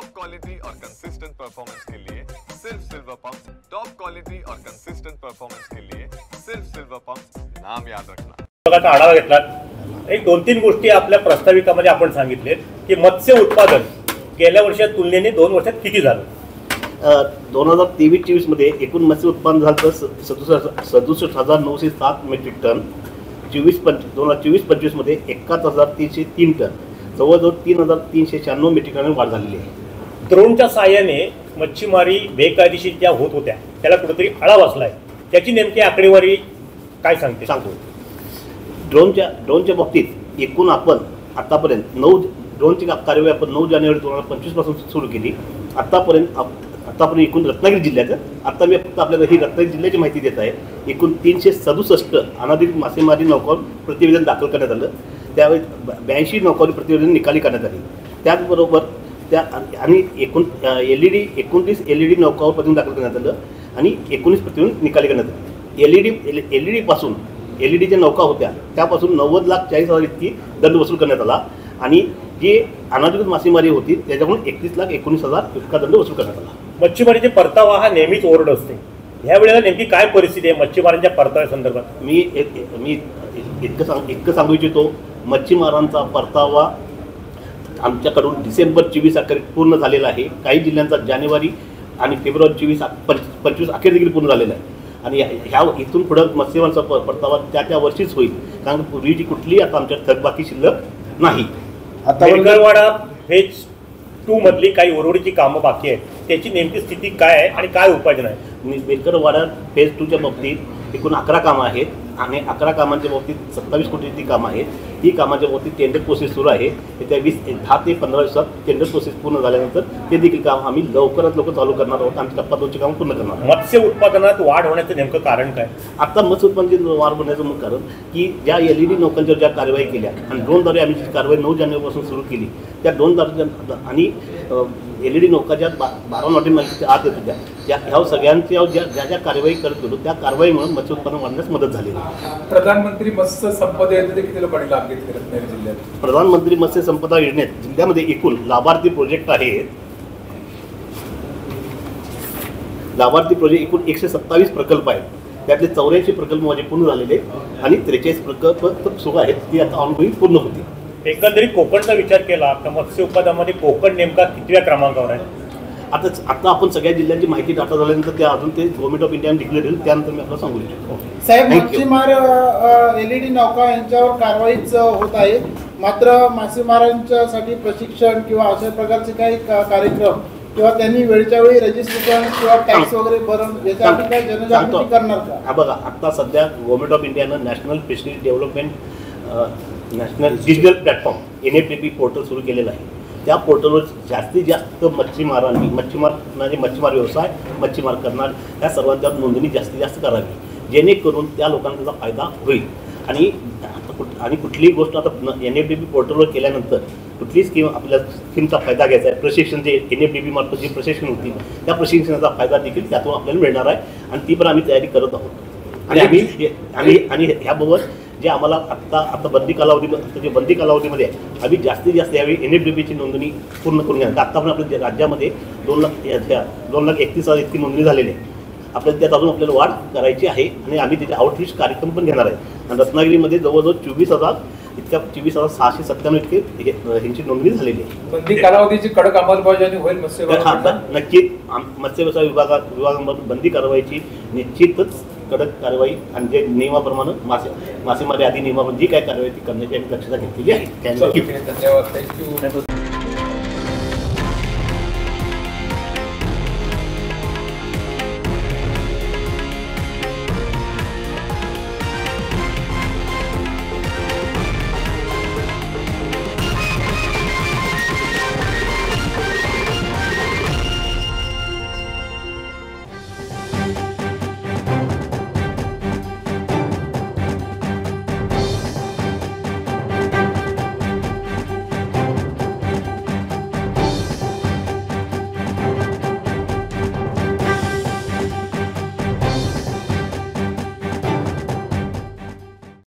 Top quality और consistent performance के लिए सिर्फ सिल्वर पंप। टॉप क्वालिटी और कंसिस्टेंट परफॉर्मेंस के लिए सिर्फ सिल्वर पंप, नाम याद रखना। आढावा घेतला। एक दोन तीन गोष्टी आपल्या प्रस्ताविकामध्ये आपण सांगितले की मत्स्य उत्पादन गेल्या वर्षात तुलनेने 2 वर्षात किती झालं? 2023-24 मध्ये एकूण मत्स्य उत्पादन झालं 67,907 मेट्रिक टन। 2024-25 मध्ये 71,303 टन, जवळजवळ 3,396 मेट्रिक टन वाढ झालेली आहे। ड्रोनच्या साहाय्याने मच्छीमारी बेकायदेशीर ज्या होत होत्या त्याला कुठेतरी आळा बसलाय, त्याची नेमकी आकडेवारी काय सांगते? सांगतो। ड्रोनच्या बाबतीत एकूण आपण आतापर्यंत 9 ड्रोनची कार्यवाही आपण 9 जानेवारी 2025 पासून सुरू केली। आतापर्यंत एकूण रत्नागिरी जिल्ह्यात, आता मी फक्त आपल्याला ही रत्नागिरी जिल्ह्याची माहिती देत आहे, एकूण 367 अनाधिकृत मासेमारी नौकांवर प्रतिवेदन दाखल करण्यात आलं। त्यावेळी 82 नौकांवर प्रतिवेदन निकाली करण्यात आली। त्याचबरोबर आणि एकूण 29 LED नौकांवर प्रतिवेदन दाखल करण्यात आलं आणि 19 प्रतिवेदन निकाली करण्यात आले। LED पासून LEDच्या नौका होत्या त्यापासून 90,40,000 इतकी दंड वसूल करण्यात आला आणि जे अनाधिकृत मासेमारी होती त्याच्याकडून 31,19,000 इतका दंड वसूल करण्यात आला। मच्छीमारीचे परतावा हा नेहमीच ओरड असते, ह्या वेळेला नेमकी काय परिस्थिती आहे मच्छीमारांच्या परताव्यासंदर्भात? मी इतकं सांगू इच्छितो, मच्छीमारांचा परतावा आमच्याकडून डिसेंबर 24 अखेर पूर्ण झालेला आहे। काही जिल्ह्यांचा जानेवारी आणि फेब्रुवारी 24-25 अखेर देखील पूर्ण झालेला आहे आणि ह्या इथून पुढं मत्स्यमारांचा परतावा त्या वर्षीच होईल, कारण पूर्वीची कुठलीही आता आमच्या थकबाकी शिल्लक नाही। आता बेलकरवाडा फेज 2 मधली काही उर्वरितची कामं बाकी आहेत, त्याची नेमकी स्थिती काय आहे आणि काय उपाययोजना आहे? बेलकरवाडा फेज 2च्या बाबतीत एकूण 11 कामं आहेत आणि 11 कामांच्या बाबतीत 27 कोटीची कामं आहेत। ही कामाच्या बाबतीत टेंडर प्रोसेस सुरू आहे। येत्या 10 ते 15 दिवसात टेंडर प्रोसेस पूर्ण झाल्यानंतर ते देखील काम आम्ही लवकरात लवकर चालू करणार आहोत आणि टप्पा 2ची कामं पूर्ण करणार आहोत। मत्स्य उत्पादनात वाढ होण्याचं नेमकं कारण काय? आता मत्स्य उत्पादनाची वाढ होण्याचं मुख्य कारण की ज्या LED नौकांच्या ज्या कारवाई केल्या आणि ड्रोनद्वारे आम्ही जी कारवाई 9 जानेवारीपासून सुरू केली, त्या ड्रोनद्वारे आणि LED नौका ज्या 12 नॉटिकल माईलच्या आत येत होत्या, ह्या सगळ्यांच्या ज्या कारवाई करत होतो त्या कारवाईमुळे मत्स्य उत्पादन वाढण्यास मदत झाली आहे। प्रधानमंत्री मत्स्य संपदा योजनेत किती लोकांनी लाभ घेतले रत्नागिरी जिल्ह्यात? प्रधानमंत्री मत्स्य संपदा योजनेत जिल्ह्यामध्ये एकूण लाभार्थी प्रोजेक्ट आहेत। लाभार्थी प्रोजेक्ट एकूण 127 प्रकल्प आहेत, त्यातले 84 प्रकल्प माझे पूर्ण झालेले आणि 43 प्रकल्प सुरू आहेत, ती आता ऑनगोईंग पूर्ण होती। एकंदरीत कोकणचा विचार केला तर मत्स्य उत्पादनामध्ये कोकण नेमका कितव्या क्रमांकावर आहे? आता आपण सगळ्या जिल्ह्यांची माहिती डाटा झाल्यानंतर त्या अजून ते गव्हर्नमेंट ऑफ इंडियाने डिक्लेअर केलं, त्यानंतर मी आपल्याला सांगू इच्छितो। साहेब, मच्छीमार LED नौका यांच्यावर कारवाईच होत आहे, मात्र मासेमारांच्यासाठी प्रशिक्षण किंवा अशा प्रकारचे काही कार्यक्रम किंवा त्यांनी वेळच्या वेळी रजिस्ट्रेशन किंवा टॅक्स वगैरे भरून याच्यासाठी काय जनजागृती करणार का? हा बघा, आता सध्या गव्हर्नमेंट ऑफ इंडियानं national fisheries development national digital platform NFDP portal सुरू केलेलं आहे। त्या पोर्टलवर जास्तीत जास्त मच्छीमार व्यवसाय, मच्छीमार करणार या सर्वांच्या नोंदणी जास्तीत जास्त करावी, जेणेकरून त्या लोकांना त्याचा फायदा होईल। आणि कुठलीही गोष्ट आता NFDP पोर्टलवर केल्यानंतर कुठलीही स्कीम आपल्या स्कीमचा फायदा घ्यायचा आहे, प्रशिक्षण जे NFDP मार्फत जे प्रशिक्षण होतील त्या प्रशिक्षणाचा फायदा देखील त्यातून आपल्याला मिळणार आहे आणि ती पण आम्ही तयारी करत आहोत। आणि ह्याबाबत जे आम्हाला आता बंदी कालावधीमध्ये आम्ही जास्तीत जास्त यावेळी NFDPची नोंदणी पूर्ण करून घ्या। आता आपण आपल्या राज्यामध्ये 2,31,000 इतकी नोंदणी झालेली आहे, आपल्याला त्यात अजून आपल्याला वाढ करायची आहे आणि आम्ही त्याचे आउटरीच कार्यक्रम पण घेणार आहे। आणि रत्नागिरीमध्ये जवळजवळ 24,697 इतके ह्यांची नोंदणी झालेली आहे। बंदी कालावधीची कडक अंमलबजावणी होईल मत्स्य नक्कीच मत्स्य व्यवसाय विभागामधून बंदी कारवाईची निश्चितच कडक कारवाई आणि जे नियमाप्रमाणे मासेमारी आदी नियमाप्रमाणे जी काय कारवाई ती करण्याची आम्ही दक्षता घेतलेली आहे। धन्यवाद, थँक्यू।